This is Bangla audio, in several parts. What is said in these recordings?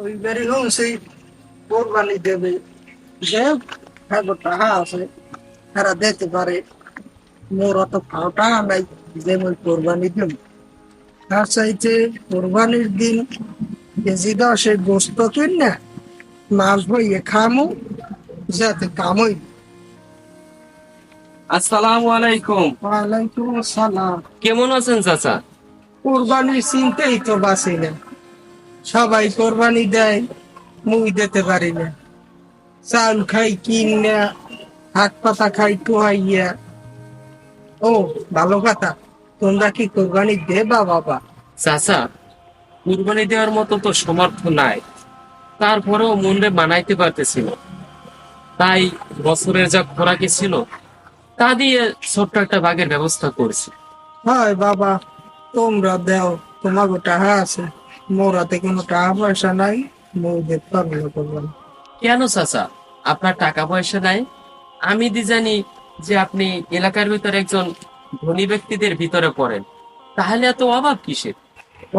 ওইবারই শুনছি কোরবানি দেবে, যে হ্যাঁ টাকা আছে তারা দিতে পারে। মোর অত টাকা নাই যে মই কোরবানি দেব। তার চাইতে কোরবানির দিন কেজি দশে গোস্ত কিনা মাছ বইয়ে খামু, যাতে কামই। আসসালামু আলাইকুম। ওয়ালাইকুম আসসালাম। কেমন আছেন চাচা? কোরবানির চিন্তাই তো বাঁচি না, সবাই কোরবানি দেয়, মুই দিতে পারি না। চাল খাই কিনা, হাত পাতা খাই টুহাইয়া। ও ভালো কথা, তোমরা কি কোরবানি দেবা বাবা? চাচা, কুরবানি দেওয়ার মতো তো সমর্থ নাই, তারপরেও মনে মানাইতে পারতেছিল। তাই বছরের যা খোরাকি ছিল তা দিয়ে ছোট্ট একটা বাগের ব্যবস্থা করছি। হয় বাবা, তোমরা দেও, তোমাকে টাকা আছে, মোরাতে কোনো টাকা পয়সা নাই, মই দিতে পারবো না কোরবানি। কেন চাচা, আপনার টাকা পয়সা নাই? আমি জানি যে আপনি এলাকার ভিতরে একজন ধনী ব্যক্তিদের ভিতরে পড়েন, তাহলে এত অভাব কিসের?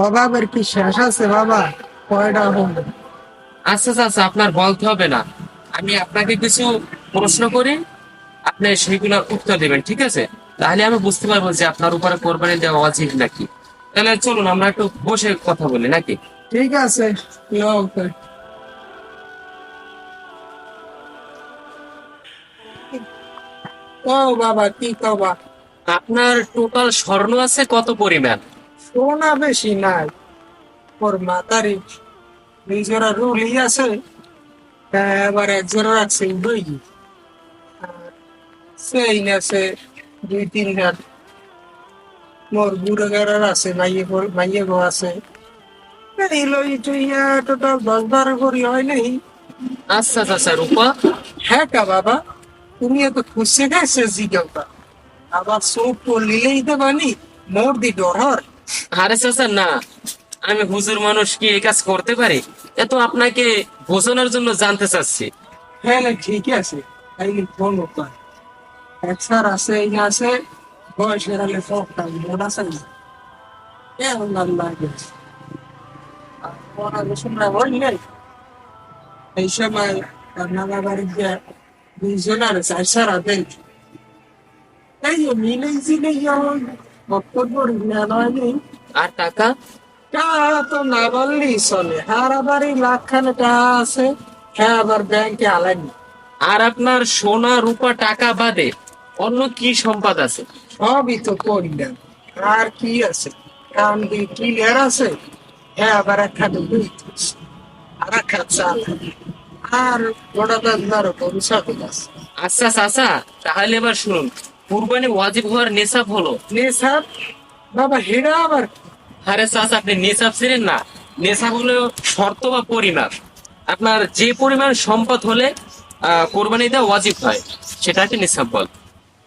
অভাবের কি শেষ আছে বাবা? কয়টা হবে? আচ্ছা চাচা, আপনার বলতে হবে না, আমি আপনাকে কিছু প্রশ্ন করি, আপনি সেইগুলোর উত্তর দেবেন, ঠিক আছে? তাহলে আমি বুঝতে পারবো যে আপনার উপরে কোরবানি দেওয়া উচিত নাকি। তাহলে চলুন আমরা একটু বসে কথা বলি নাকি? ঠিক আছে, ওকে। ও বাবা, কি কবা? আপনার টোটাল স্বর্ণ আছে কত পরিমাণ? সোনা বেশি নাই, ওর মাতারি নিজেরা রুলি আছে। হ্যাঁ, এবার এক জোড়া রাখছে দুই, আর সেই আছে দুই তিন হাত। মোর বুড়ো গাড়ার আছে, মাইয়ে গো আছে। এই লই টুইয়া টোটাল 10-12 করি হয় নাই। আচ্ছা চাচা, রূপা? হ্যাঁ কা বাবা, তুমি এত খুশি খাইছে জিগাওটা, আবার চোখ পড়লিলেই দেবানি, মোর দি ডর। আরে চাচা না, আমি হুজুর মানুষ কি এই কাজ করতে পারি? এত আপনাকে বোঝানোর জন্য জানতে চাচ্ছি। হ্যাঁ না, ঠিক আছে, এই ফোন করতে এক স্যার আছে, এই আছে বয়সের আলে সবটা মোটা সাইজ, কেমন লাগে। আর পড়াশোনা হয় নাই এই সময়, নানা বাড়িতে দুইজন আর চার সারা দেয়। এই যে মিলেই জিলেই যেমন বক্তব্য নেই। আর টাকা? তা তো না বললেই চলে, আর আবার এই লাখ খানে টাকা আছে, হ্যাঁ আবার ব্যাংকে আলাইনি। আর আপনার সোনা রূপা টাকা বাদে অন্য কি সম্পদ আছে? সবই তো করলেন, আর কি আছে? কারণ ক্লিয়ার আছে, হ্যাঁ আবার এক খাতে দুই আর এক খাত চাল, আর গোটা দার ভবিষ্যৎ আছে। আচ্ছা চাচা, তাহলে এবার শুনুন, কুরবানি ওয়াজিব হওয়ার নেশাব হলো। নেশাব? বাবা হেরা আবার? আরে চাচা, আপনি নেশাব ছিলেন না? নেশাব হলো শর্ত বা পরিমাপ। আপনার যে পরিমাণ সম্পদ হলে কোরবানি দেওয়া ওয়াজিব হয়, সেটাকে নেশাব বল।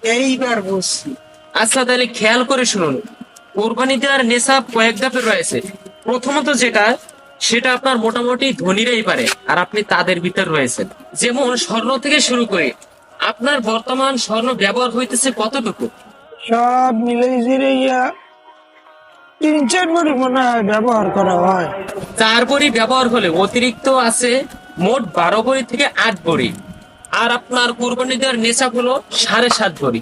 এইবার বুঝছি। আচ্ছা তাহলে খেয়াল করে শুনুন, কোরবানি দেওয়ার নেশাব কয়েক ধাপে রয়েছে। প্রথমত যেটা, সেটা আপনার মোটামুটি ধনীরাই পারে, আর আপনি তাদের ভিতর রয়েছেন। যেমন স্বর্ণ থেকে শুরু করে আপনার বর্তমান স্বর্ণ ব্যবহার হইতেছে কতটুকু? সব মিলেই জিরে 3-4 বারি মনে হয় ব্যবহার করা হয়। 4 ভরি ব্যবহার হলে অতিরিক্ত আছে মোট 12 ভরি থেকে 8 ভরি। আর আপনার কোরবানি দেওয়ার নেশাব হলো 7.5 ভরি।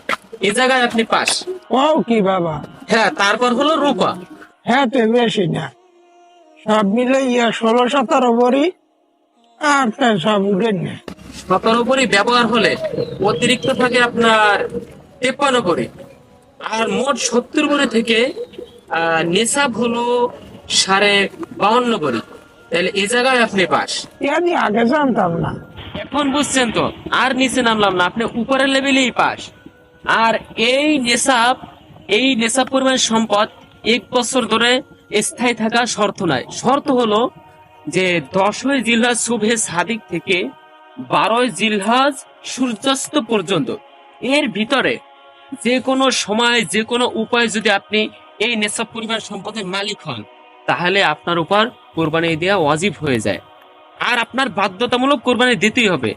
এ জায়গায় আপনি পাস। ও কি বাবা? হ্যাঁ, তারপর হলো রূপা। হ্যাঁ তো বেশি না, সব মিলে 16-17 বড়ি, আর তাই সব উঠে না। 17 ভরি ব্যবহার হলে অতিরিক্ত থাকে আপনার 53 ভরি। আর মোট 70 ভরি থেকে নেশাব হলো 52.5 ভরি। তাহলে এই জায়গায় আপনি পাস। আমি আগে জানতাম না। এখন বুঝছেন তো? আর নিচে নামলাম না, আপনি উপরের লেভেলেই পাস। আর এই নেশাব পরিমাণ সম্পদ 1 বছর ধরে স্থায়ী থাকা শর্ত নয়। শর্ত হলো যে 10ই জিলহজ শুভে সাদিক থেকে 12ই জিলহজ সূর্যাস্ত পর্যন্ত এর ভিতরে যে কোনো সময় যে কোনো উপায়ে যদি আপনি এই নেশাব পরিমাণ সম্পদের মালিক হন, তাহলে আপনার উপর কোরবানি দেওয়া ওয়াজিব হয়ে যায়। আর আপনার বাধ্যতামূলক কোরবানি দিতেই হবে।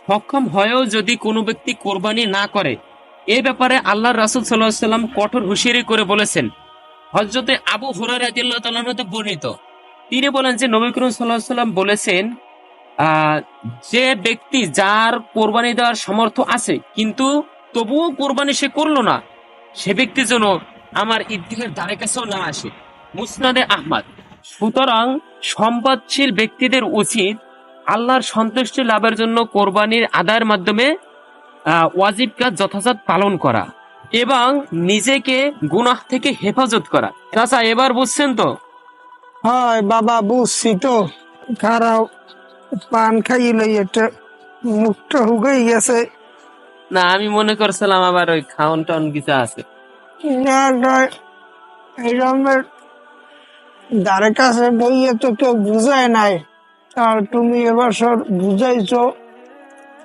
সক্ষম হয়েও যদি কোনো ব্যক্তি কোরবানি না করে, এ ব্যাপারে আল্লাহর রাসূল সাল্লাল্লাহু আলাইহি ওয়াসাল্লাম কঠোর হুঁশিয়ারি করে বলেছেন। হযরতে আবু হুরায়রা রাদিয়াল্লাহু তাআলা হতে বর্ণিত, তিনি বলেন যে নবী করিম সাল্লাল্লাহু আলাইহি সাল্লাম বলেছেন, আহ, যে ব্যক্তি যার কোরবানি দেওয়ার সামর্থ্য আছে কিন্তু তবুও কোরবানি সে করলো না, সে ব্যক্তি যেন আমার ঈদগাহের ধারে কাছেও না আসে। মুসনাদে আহমদ। সুতরাং সম্পদশীল ব্যক্তিদের উচিত আল্লাহর সন্তুষ্টি লাভের জন্য কোরবানির আদায়ের মাধ্যমে ওয়াজিব কাজ যথাযথ পালন করা এবং নিজেকে গুনাহ থেকে হেফাজত করা। চাচা এবার বুঝছেন তো? হয় বাবা, বুঝছি তো। খারাপ পান খাইলে একটা মুখটা হুগেই গেছে। না, আমি মনে করছিলাম আবার ওই খাওন টাউন কিছু আছে। না না, এইরকমের ধারে কাছে বইয়ে তো কেউ বুঝায় নাই, আর তুমি এবছর বুঝাইছো,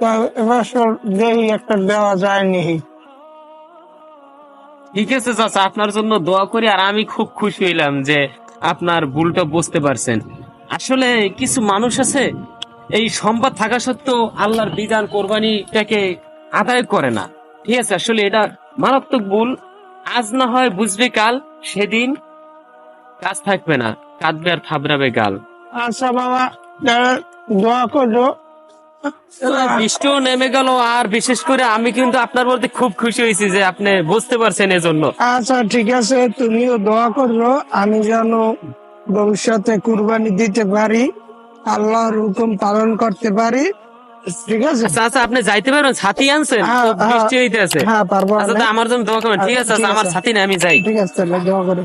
তা এবছর দেখি একটা দেওয়া যায়নি। ঠিক আছে চাচা, আপনার জন্য দোয়া করি। আর আমি খুব খুশি হইলাম যে আপনার ভুলটা বুঝতে পারছেন। আসলে কিছু মানুষ আছে এই সম্পদ থাকা সত্ত্বেও আল্লাহর বিধান কোরবানিটাকে আদায় করে না। ঠিক আছে, আসলে এটা মারাত্মক ভুল। আজ না হয় বুঝবে কাল, সেদিন কাজ থাকবে না, কাঁদবে আর থাবড়াবে গাল। আচ্ছা বাবা, দোয়া করো। বৃষ্টিও নেমে গেল, আর বিশেষ করে আমি কিন্তু আপনার বলতে খুব খুশি হয়েছি যে আপনি বুঝতে পারছেন এজন্য। আচ্ছা ঠিক আছে, তুমিও দোয়া করো আমি যেন ভবিষ্যতে কুরবানি দিতে পারি, আল্লাহর হুকুম পালন করতে পারি। ঠিক আছে। আচ্ছা আচ্ছা, আপনি যাইতে পারবেন? ছাতি আনছেন? হ্যাঁ, খুব বৃষ্টি হইতে আছে। হ্যাঁ পারবো। আচ্ছা, তা আমার জন্য দোয়া করবেন। ঠিক আছে, ঠিক আমার আছে। ছাতি নেই, আমি যাই। ঠিক আছে, তাহলে দোয়া করো।